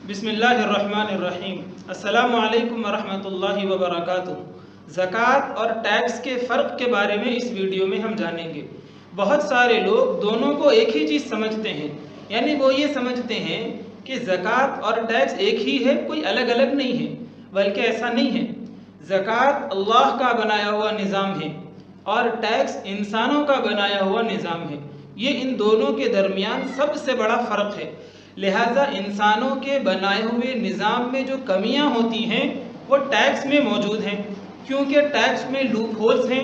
بسم اللہ الرحمن الرحیم۔ السلام علیکم ورحمۃ اللہ وبرکاتہ۔ زکوٰۃ اور ٹیکس کے فرق کے بارے میں اس ویڈیو میں ہم جانیں گے۔ بہت سارے لوگ دونوں کو ایک ہی چیز سمجھتے ہیں، یعنی وہ یہ سمجھتے ہیں کہ زکوٰۃ اور ٹیکس ایک ہی ہے، کوئی الگ الگ نہیں ہے، بلکہ ایسا نہیں ہے۔ زکوٰۃ اللہ کا بنایا ہوا نظام ہے اور ٹیکس انسانوں کا بنایا ہوا نظام ہے۔ یہ ان دونوں کے درمیان سب سے بڑا فرق ہے۔ لہٰذا انسانوں کے بنائے ہوئے نظام میں جو کمیاں ہوتی ہیں وہ ٹیکس میں موجود ہیں، کیونکہ ٹیکس میں لوپ ہولز ہیں،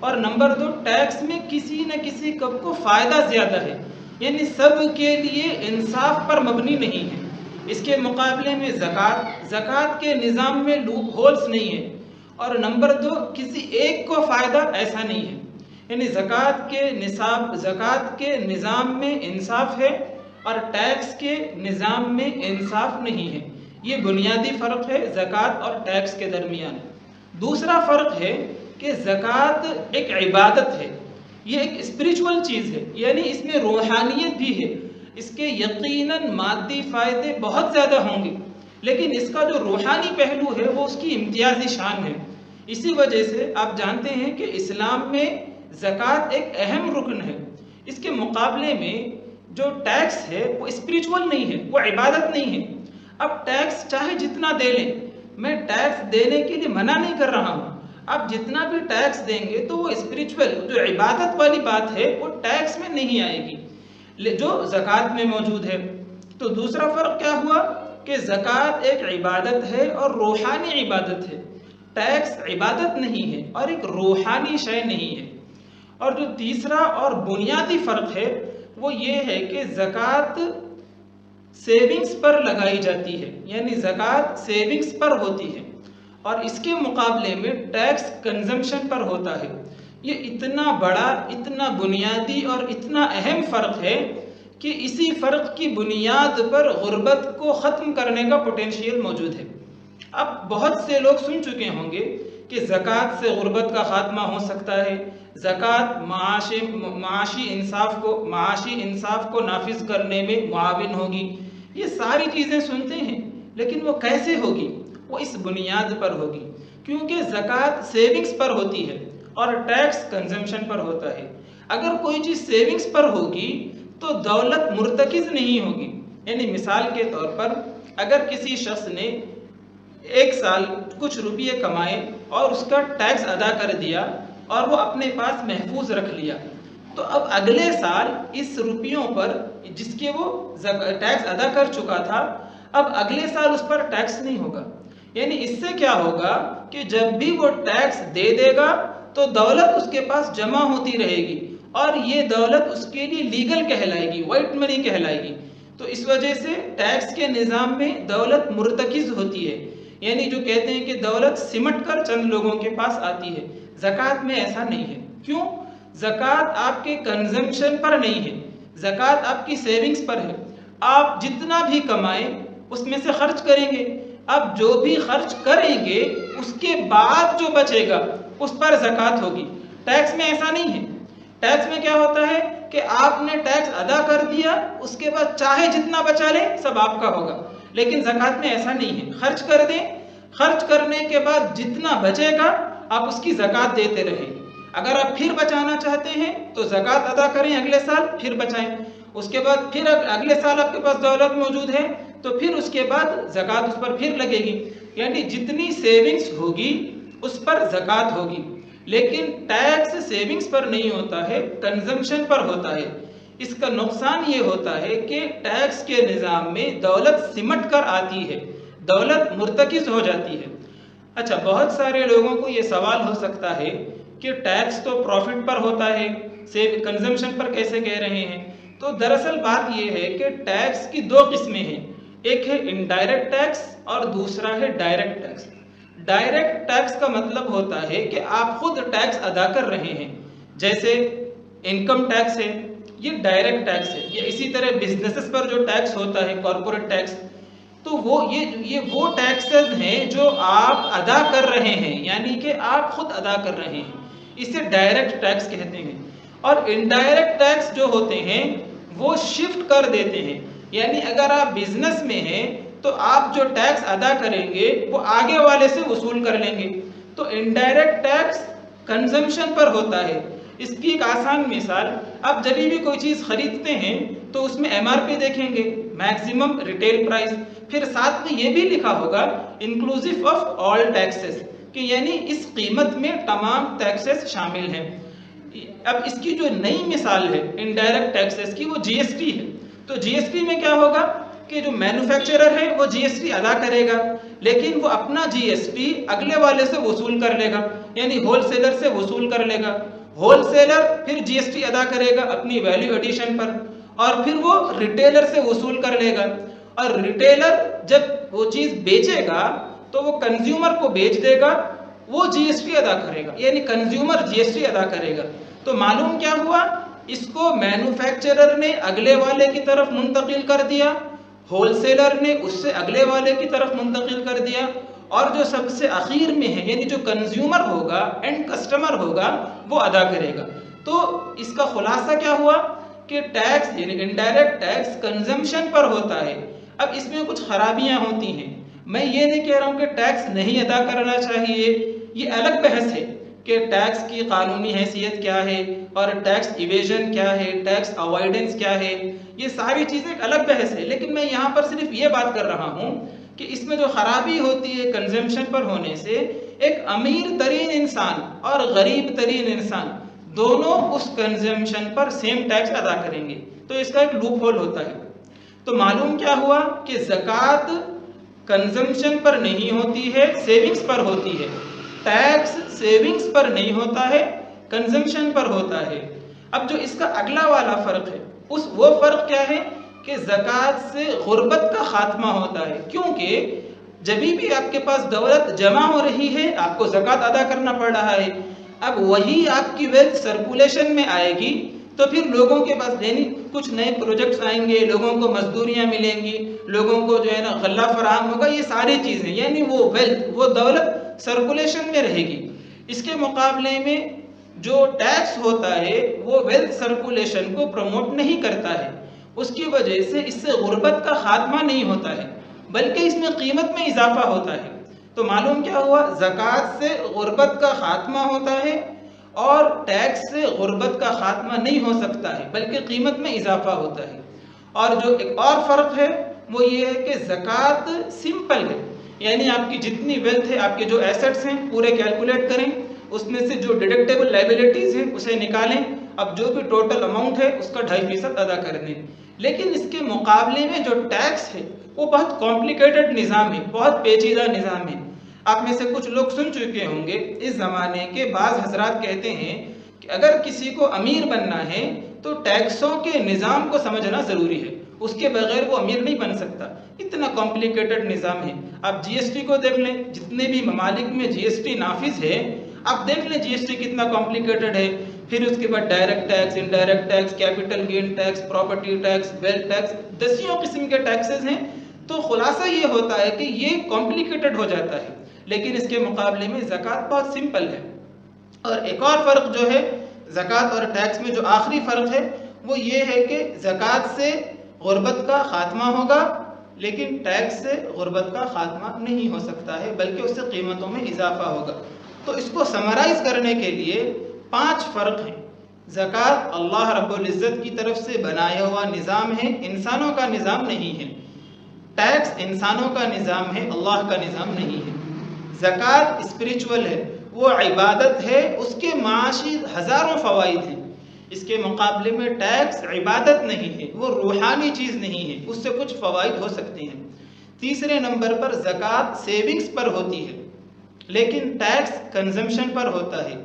اور نمبر 2، ٹیکس میں کسی نہ کسی کو فائدہ زیادہ ہے، یعنی سب کے لیے انصاف پر مبنی نہیں ہے۔ اس کے مقابلے میں زکوٰۃ کے نظام میں لوپ ہولز نہیں ہیں، اور نمبر 2، کسی ایک کو فائدہ ایسا نہیں ہے، یعنی زکوٰۃ کے نظام میں انصاف ہے اور ٹیکس کے نظام میں انصاف نہیں ہے۔ یہ بنیادی فرق ہے زکوٰۃ اور ٹیکس کے درمیان۔ دوسرا فرق ہے کہ زکوٰۃ ایک عبادت ہے، یہ ایک اسپریچول چیز ہے، یعنی اس میں روحانیت بھی ہے۔ اس کے یقیناً مادی فائدے بہت زیادہ ہوں گے، لیکن اس کا جو روحانی پہلو ہے وہ اس کی امتیازی شان ہے۔ اسی وجہ سے آپ جانتے ہیں کہ اسلام میں زکوٰۃ ایک اہم رکن ہے۔ اس کے مقابلے میں جو ٹیکس ہے وہ اسپریچول نہیں ہے، وہ عبادت نہیں ہے۔ اب ٹیکس چاہے جتنا دے لیں، میں ٹیکس دینے کے لیے منع نہیں کر رہا ہوں، آپ جتنا بھی ٹیکس دیں گے تو وہ اسپریچول جو عبادت والی بات ہے وہ ٹیکس میں نہیں آئے گی جو زکوٰۃ میں موجود ہے۔ تو دوسرا فرق کیا ہوا کہ زکوٰۃ ایک عبادت ہے اور روحانی عبادت ہے، ٹیکس عبادت نہیں ہے اور ایک روحانی شے نہیں ہے۔ اور جو تیسرا اور بنیادی فرق ہے وہ یہ ہے کہ زکوٰۃ سیونگز پر لگائی جاتی ہے، یعنی زکوٰۃ سیونگز پر ہوتی ہے، اور اس کے مقابلے میں ٹیکس کنزمپشن پر ہوتا ہے۔ یہ اتنا بڑا، اتنا بنیادی اور اتنا اہم فرق ہے کہ اسی فرق کی بنیاد پر غربت کو ختم کرنے کا پوٹینشیل موجود ہے۔ اب بہت سے لوگ سن چکے ہوں گے کہ زکوٰۃ سے غربت کا خاتمہ ہو سکتا ہے، زکوٰۃ معاشی انصاف کو نافذ کرنے میں معاون ہوگی۔ یہ ساری چیزیں سنتے ہیں، لیکن وہ کیسے ہوگی؟ وہ اس بنیاد پر ہوگی کیونکہ زکوٰۃ سیونگز پر ہوتی ہے اور ٹیکس کنزمپشن پر ہوتا ہے۔ اگر کوئی چیز سیونگز پر ہوگی تو دولت مرتکز نہیں ہوگی، یعنی مثال کے طور پر اگر کسی شخص نے ایک سال کچھ روپیے کمائے اور اس کا ٹیکس ادا کر دیا اور وہ اپنے پاس محفوظ رکھ لیا، تو اب اگلے سال اس روپیوں پر جس کے وہ ٹیکس ادا کر چکا تھا، اب اگلے سال اس پر ٹیکس نہیں ہوگا۔ یعنی اس سے کیا ہوگا کہ جب بھی وہ ٹیکس دے دے گا تو دولت اس کے پاس جمع ہوتی رہے گی، اور یہ دولت اس کے لیے لیگل کہلائے گی، وائٹ منی کہلائے گی۔ تو اس وجہ سے ٹیکس کے نظام میں دولت مرتکز ہوتی ہے، یعنی جو کہتے ہیں کہ دولت سمٹ کر چند لوگوں کے پاس آتی ہے۔ زکوٰۃ میں ایسا نہیں ہے۔ کیوں؟ زکوٰۃ آپ کے کنزمپشن پر نہیں ہے، زکوٰۃ آپ کی سیونگز پر ہے۔ آپ جتنا بھی کمائیں اس میں سے خرچ کریں گے، اب جو بھی خرچ کریں گے اس کے بعد جو بچے گا اس پر زکوٰۃ ہوگی۔ ٹیکس میں ایسا نہیں ہے۔ ٹیکس میں کیا ہوتا ہے کہ آپ نے ٹیکس ادا کر دیا، اس کے بعد چاہے جتنا بچا لیں سب آپ کا ہوگا، لیکن زکوٰۃ میں ایسا نہیں ہے۔ خرچ کر دیں، خرچ کرنے کے بعد جتنا بچے گا آپ اس کی زکوٰۃ دیتے رہیں۔ اگر آپ پھر بچانا چاہتے ہیں تو زکوٰۃ ادا کریں، اگلے سال پھر بچائیں، اس کے بعد پھر اگلے سال آپ کے پاس دولت موجود ہے تو پھر اس کے بعد زکوٰۃ اس پر پھر لگے گی، یعنی جتنی سیونگز ہوگی اس پر زکوٰۃ ہوگی۔ لیکن ٹیکس سیونگز پر نہیں ہوتا ہے، کنزمپشن پر ہوتا ہے۔ اس کا نقصان یہ ہوتا ہے کہ ٹیکس کے نظام میں دولت سمٹ کر آتی ہے، دولت مرتکز ہو جاتی ہے۔ اچھا، بہت سارے لوگوں کو یہ سوال ہو سکتا ہے کہ ٹیکس تو پروفٹ پر ہوتا ہے، کنزمپشن پر کیسے کہہ رہے ہیں؟ تو دراصل بات یہ ہے کہ ٹیکس کی دو قسمیں ہیں، ایک ہے انڈائریکٹ ٹیکس اور دوسرا ہے ڈائریکٹ ٹیکس۔ ڈائریکٹ ٹیکس کا مطلب ہوتا ہے کہ آپ خود ٹیکس ادا کر رہے ہیں، جیسے انکم ٹیکس ہے، یہ ڈائریکٹ ٹیکس ہے۔ یہ اسی طرح بزنسز پر جو ٹیکس ہوتا ہے، کارپوریٹ ٹیکس، تو یہ وہ ٹیکسز ہیں جو آپ ادا کر رہے ہیں، یعنی کہ آپ خود ادا کر رہے ہیں، اسے ڈائریکٹ ٹیکس کہتے ہیں۔ اور انڈائریکٹ ٹیکس جو ہوتے ہیں وہ شفٹ کر دیتے ہیں، یعنی اگر آپ بزنس میں ہیں تو آپ جو ٹیکس ادا کریں گے وہ آگے والے سے وصول کر لیں گے. تو انڈائریکٹ ٹیکس کنزمپشن پر ہوتا ہے. اس کی ایک آسان مثال، آپ جب بھی کوئی چیز خریدتے ہیں تو اس میں ایم آر پی دیکھیں گے، میکسیمم ریٹیل پرائس، پھر ساتھ میں یہ بھی لکھا ہوگا انکلوزیو آف آل ٹیکسز، کہ یعنی اس قیمت میں تمام ٹیکسز شامل ہیں. اب اس کی جو نئی مثال ہے انڈائریکٹ ٹیکسز کی، وہ جی ایس ٹی ہے. تو جی ایس ٹی میں کیا ہوگا کہ جو مینوفیکچرر ہے وہ جی ایس ٹی ادا کرے گا، لیکن وہ اپنا جی ایس ٹی اگلے والے سے وصول کر لے گا، یعنی ہول سیلر سے وصول کر لے گا. ہول سیلر پھر جی ایس ٹی ادا کرے گا اپنی ویلیو ایڈیشن پر، اور پھر وہ ریٹیلر سے وصول کر لے گا. اور ریٹیلر جب وہ چیز بیچے گا تو وہ کنزیومر کو بیچ دے گا، وہ جی ایس ٹی ادا کرے گا، یعنی کنزیومر جی ایس ٹی ادا کرے گا. تو معلوم کیا ہوا، اس کو مینوفیکچرر نے اگلے والے کی طرف منتقل کر دیا، ہول سیلر نے اس سے اگلے والے کی طرف منتقل کر دیا، اور جو سب سے اخیر میں ہے یعنی جو کنزیومر ہوگا، اینڈ کسٹمر ہوگا، وہ ادا کرے گا. تو اس کا خلاصہ کیا ہوا کہ ٹیکس یعنی انڈائریکٹ ٹیکس کنزمپشن پر ہوتا ہے. اب اس میں کچھ خرابیاں ہوتی ہیں. میں یہ نہیں کہہ رہا ہوں کہ ٹیکس نہیں ادا کرنا چاہیے، یہ الگ بحث ہے کہ ٹیکس کی قانونی حیثیت کیا ہے، اور ٹیکس ایویژن کیا ہے، ٹیکس اوائڈنس کیا ہے، یہ ساری چیزیں ایک الگ بحث ہے. لیکن میں یہاں پر صرف یہ بات کر رہا ہوں کہ اس میں جو خرابی ہوتی ہے کنزمپشن پر ہونے سے، ایک امیر ترین انسان اور غریب ترین انسان دونوں اس کنزمپشن پر سیم ٹیکس ادا کریں گے. تو اس کا ایک لوپ ہول ہوتا ہے. تو معلوم کیا ہوا کہ زکوٰۃ کنزمپشن پر نہیں ہوتی ہے، سیونگز پر ہوتی ہے. ٹیکس سیونگز پر نہیں ہوتا ہے، کنزمپشن پر ہوتا ہے. اب جو اس کا اگلا والا فرق ہے، وہ فرق کیا ہے کہ زکوٰۃ سے غربت کا خاتمہ ہوتا ہے. کیونکہ جب بھی آپ کے پاس دولت جمع ہو رہی ہے آپ کو زکوٰۃ ادا کرنا پڑ رہا ہے. اب وہی آپ کی ویلتھ سرکولیشن میں آئے گی تو پھر لوگوں کے پاس یعنی کچھ نئے پروجیکٹس آئیں گے، لوگوں کو مزدوریاں ملیں گی، لوگوں کو جو ہے نا غلہ فراہم ہوگا، یہ ساری چیزیں یعنی وہ ویلتھ، وہ دولت سرکولیشن میں رہے گی. اس کے مقابلے میں جو ٹیکس ہوتا ہے وہ ویلتھ سرکولیشن کو پروموٹ نہیں کرتا ہے. اس کی وجہ سے اس سے غربت کا خاتمہ نہیں ہوتا ہے بلکہ اس میں قیمت میں اضافہ ہوتا ہے. تو معلوم کیا ہوا، زکوٰۃ سے غربت کا خاتمہ ہوتا ہے اور ٹیکس سے غربت کا خاتمہ نہیں ہو سکتا ہے بلکہ قیمت میں اضافہ ہوتا ہے. اور جو ایک اور فرق ہے وہ یہ ہے کہ زکوٰۃ سمپل ہے، یعنی آپ کی جتنی ویلتھ ہے، آپ کے جو ایسٹس ہیں پورے کیلکولیٹ کریں، اس میں سے جو ڈیڈکٹیبل لائبلٹیز ہیں اسے نکالیں، اب جو بھی ٹوٹل اماؤنٹ ہے اس کا 2.5% ادا کر دیں. لیکن اس کے مقابلے میں جو ٹیکس ہے وہ بہت کمپلیکیٹڈ نظام ہے، بہت پیچیدہ نظام ہے. آپ میں سے کچھ لوگ سن چکے ہوں گے، اس زمانے کے بعض حضرات کہتے ہیں کہ اگر کسی کو امیر بننا ہے تو ٹیکسوں کے نظام کو سمجھنا ضروری ہے، اس کے بغیر وہ امیر نہیں بن سکتا. اتنا کمپلیکیٹڈ نظام ہے. آپ جی ایس ٹی کو دیکھ لیں، جتنے بھی ممالک میں جی ایس ٹی نافذ ہے آپ دیکھ لیں جی ایس ٹی کتنا کمپلیکیٹڈ ہے. پھر اس کے بعد direct tax, indirect tax, capital gain tax, property tax, wealth tax, دسیوں قسم کے ٹیکسز ہیں. تو خلاصہ یہ ہوتا ہے کہ یہ کمپلیکیٹڈ ہو جاتا ہے، لیکن اس کے مقابلے میں زکوٰۃ بہت سمپل ہے. اور ایک اور فرق جو ہے زکوٰۃ اور ٹیکس میں، جو آخری فرق ہے وہ یہ ہے کہ زکوٰۃ سے غربت کا خاتمہ ہوگا لیکن ٹیکس سے غربت کا خاتمہ نہیں ہو سکتا ہے بلکہ اس سے قیمتوں میں اضافہ ہوگا. تو اس کو سمرائز کرنے کے لیے 5 فرق ہیں. زکوٰۃ اللہ رب العزت کی طرف سے بنایا ہوا نظام ہے، انسانوں کا نظام نہیں ہے. ٹیکس انسانوں کا نظام ہے، اللہ کا نظام نہیں ہے. زکوٰۃ اسپریچول ہے، وہ عبادت ہے، اس کے معاشی ہزاروں فوائد ہیں. اس کے مقابلے میں ٹیکس عبادت نہیں ہے، وہ روحانی چیز نہیں ہے، اس سے کچھ فوائد ہو سکتے ہیں. تیسرے نمبر پر زکوٰۃ سیونگز پر ہوتی ہے لیکن ٹیکس کنزمپشن پر ہوتا ہے.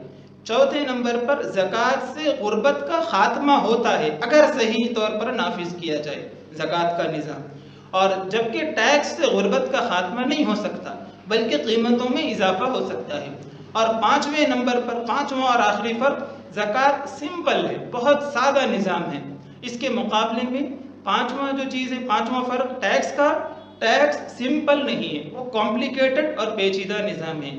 چوتھے نمبر پر زکوٰۃ سے غربت کا خاتمہ ہوتا ہے اگر صحیح طور پر نافذ کیا جائے زکوٰۃ کا نظام، اور جبکہ ٹیکس سے غربت کا خاتمہ نہیں ہو سکتا بلکہ قیمتوں میں اضافہ ہو سکتا ہے. اور 5ویں نمبر پر، 5واں اور آخری فرق، زکوٰۃ سمپل ہے، بہت سادہ نظام ہے. اس کے مقابلے میں 5واں جو چیز ہے، 5واں فرق ٹیکس کا، ٹیکس سمپل نہیں ہے، وہ کمپلیکیٹڈ اور پیچیدہ نظام ہے.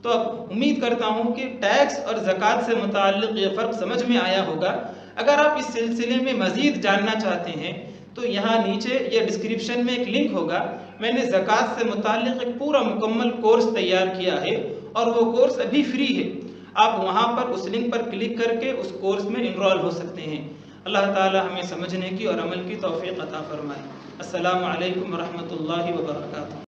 تو اب امید کرتا ہوں کہ ٹیکس اور زکوٰۃ سے متعلق یہ فرق سمجھ میں آیا ہوگا. اگر آپ اس سلسلے میں مزید جاننا چاہتے ہیں تو یہاں نیچے یا ڈسکرپشن میں ایک لنک ہوگا، میں نے زکوٰۃ سے متعلق ایک پورا مکمل کورس تیار کیا ہے اور وہ کورس ابھی فری ہے. آپ وہاں پر اس لنک پر کلک کر کے اس کورس میں انرول ہو سکتے ہیں. اللہ تعالی ہمیں سمجھنے کی اور عمل کی توفیق عطا فرمائے. السلام علیکم ورحمۃ اللہ وبرکاتہ.